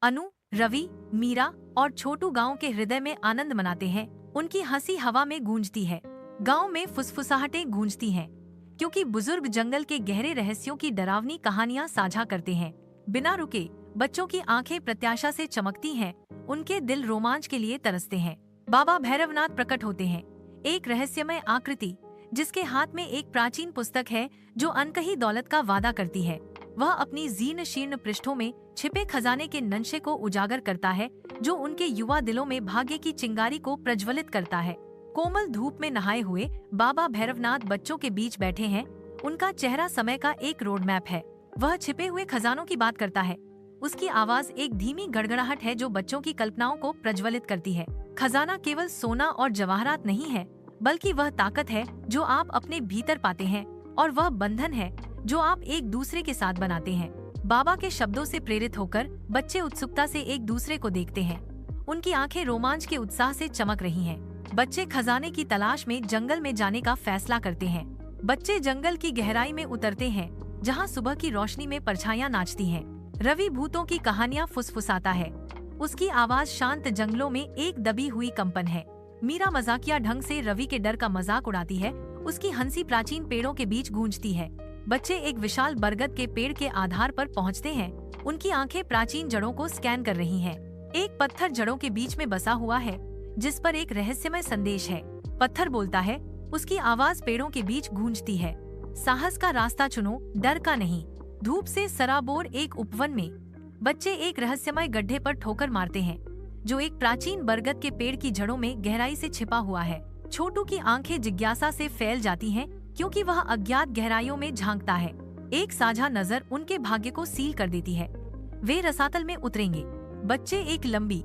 अनु, रवि, मीरा और छोटू गांव के हृदय में आनंद मनाते हैं। उनकी हंसी हवा में गूंजती है। गांव में फुसफुसाहटें गूंजती हैं, क्योंकि बुजुर्ग जंगल के गहरे रहस्यों की डरावनी कहानियां साझा करते हैं। बिना रुके बच्चों की आंखें प्रत्याशा से चमकती हैं, उनके दिल रोमांच के लिए तरसते हैं। बाबा भैरवनाथ प्रकट होते हैं, एक रहस्यमय आकृति जिसके हाथ में एक प्राचीन पुस्तक है जो अनकही दौलत का वादा करती है। वह अपनी जीर्ण शीर्ण पृष्ठों में छिपे खजाने के नंशे को उजागर करता है, जो उनके युवा दिलों में भाग्य की चिंगारी को प्रज्वलित करता है। कोमल धूप में नहाए हुए बाबा भैरवनाथ बच्चों के बीच बैठे हैं। उनका चेहरा समय का एक रोड मैप है। वह छिपे हुए खजानों की बात करता है। उसकी आवाज एक धीमी गड़गड़ाहट है जो बच्चों की कल्पनाओं को प्रज्वलित करती है। खजाना केवल सोना और जवाहरात नहीं है, बल्कि वह ताकत है जो आप अपने भीतर पाते हैं, और वह बंधन है जो आप एक दूसरे के साथ बनाते हैं। बाबा के शब्दों से प्रेरित होकर बच्चे उत्सुकता से एक दूसरे को देखते हैं। उनकी आंखें रोमांच के उत्साह से चमक रही हैं। बच्चे खजाने की तलाश में जंगल में जाने का फैसला करते हैं। बच्चे जंगल की गहराई में उतरते हैं, जहां सुबह की रोशनी में परछाइयां नाचती हैं। रवि भूतों की कहानियां फुसफुसाता है। उसकी आवाज शांत जंगलों में एक दबी हुई कंपन है। मीरा मजाकिया ढंग से रवि के डर का मजाक उड़ाती है। उसकी हंसी प्राचीन पेड़ों के बीच गूंजती है। बच्चे एक विशाल बरगद के पेड़ के आधार पर पहुंचते हैं। उनकी आंखें प्राचीन जड़ों को स्कैन कर रही हैं। एक पत्थर जड़ों के बीच में बसा हुआ है, जिस पर एक रहस्यमय संदेश है। पत्थर बोलता है, उसकी आवाज पेड़ों के बीच गूंजती है। साहस का रास्ता चुनो, डर का नहीं। धूप से सराबोर एक उपवन में बच्चे एक रहस्यमय गड्ढे पर ठोकर मारते हैं, जो एक प्राचीन बरगद के पेड़ की जड़ों में गहराई से छिपा हुआ है। छोटू की आंखें जिज्ञासा से फैल जाती हैं, क्योंकि वह अज्ञात गहराइयों में झांकता है। एक साझा नजर उनके भाग्य को सील कर देती है। वे रसातल में उतरेंगे। बच्चे एक लंबी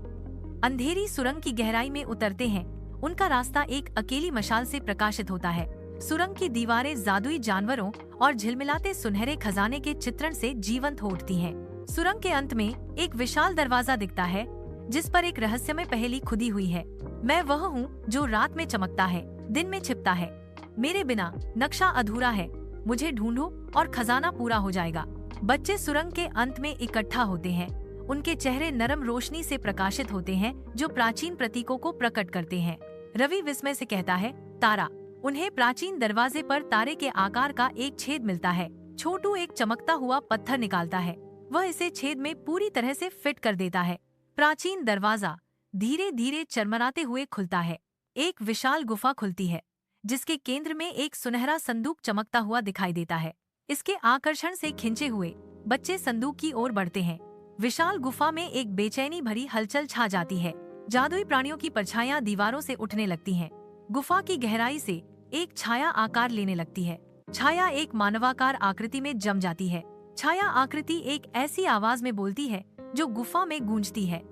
अंधेरी सुरंग की गहराई में उतरते हैं। उनका रास्ता एक अकेली मशाल से प्रकाशित होता है। सुरंग की दीवारें जादुई जानवरों और झिलमिलाते सुनहरे खजाने के चित्रण से जीवंत हो उठती हैं। सुरंग के अंत में एक विशाल दरवाजा दिखता है, जिस पर एक रहस्यमय पहेली खुदी हुई है। मैं वह हूँ जो रात में चमकता है, दिन में छिपता है। मेरे बिना नक्शा अधूरा है। मुझे ढूंढो और खजाना पूरा हो जाएगा। बच्चे सुरंग के अंत में इकट्ठा होते हैं। उनके चेहरे नरम रोशनी से प्रकाशित होते हैं, जो प्राचीन प्रतीकों को प्रकट करते हैं। रवि विस्मय से कहता है, तारा। उन्हें प्राचीन दरवाजे पर तारे के आकार का एक छेद मिलता है। छोटू एक चमकता हुआ पत्थर निकालता है। वह इसे छेद में पूरी तरह से फिट कर देता है। प्राचीन दरवाजा धीरे धीरे चरमराते हुए खुलता है। एक विशाल गुफा खुलती है, जिसके केंद्र में एक सुनहरा संदूक चमकता हुआ दिखाई देता है। इसके आकर्षण से खिंचे हुए बच्चे संदूक की ओर बढ़ते हैं। विशाल गुफा में एक बेचैनी भरी हलचल छा जाती है। जादुई प्राणियों की परछाइयां दीवारों से उठने लगती हैं। गुफा की गहराई से एक छाया आकार लेने लगती है। छाया एक मानवाकार आकृति में जम जाती है। छाया आकृति एक ऐसी आवाज में बोलती है जो गुफा में गूंजती है।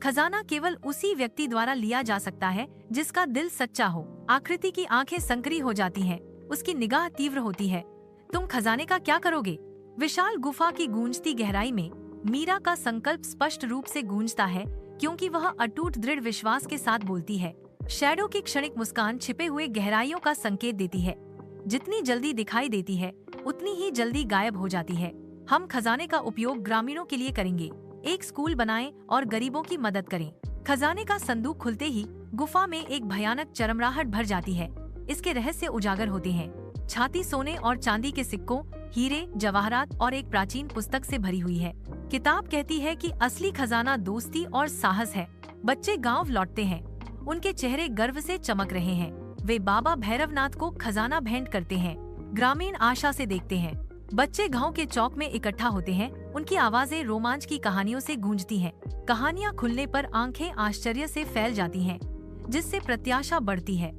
खजाना केवल उसी व्यक्ति द्वारा लिया जा सकता है जिसका दिल सच्चा हो। आकृति की आंखें संकरी हो जाती हैं। उसकी निगाह तीव्र होती है। तुम खजाने का क्या करोगे? विशाल गुफा की गूंजती गहराई में मीरा का संकल्प स्पष्ट रूप से गूंजता है, क्योंकि वह अटूट दृढ़ विश्वास के साथ बोलती है। शैडो की क्षणिक मुस्कान छिपे हुए गहराइयों का संकेत देती है। जितनी जल्दी दिखाई देती है, उतनी ही जल्दी गायब हो जाती है। हम खजाने का उपयोग ग्रामीणों के लिए करेंगे। एक स्कूल बनाएं और गरीबों की मदद करें। खजाने का संदूक खुलते ही गुफा में एक भयानक चरमराहट भर जाती है। इसके रहस्य उजागर होते हैं। छाती सोने और चांदी के सिक्कों, हीरे, जवाहरात और एक प्राचीन पुस्तक से भरी हुई है। किताब कहती है कि असली खजाना दोस्ती और साहस है। बच्चे गांव लौटते हैं। उनके चेहरे गर्व से चमक रहे हैं। वे बाबा भैरवनाथ को खजाना भेंट करते हैं। ग्रामीण आशा से देखते हैं। बच्चे गांव के चौक में इकट्ठा होते हैं। उनकी आवाजें रोमांच की कहानियों से गूंजती हैं। कहानियां खुलने पर आंखें आश्चर्य से फैल जाती हैं, जिससे प्रत्याशा बढ़ती है।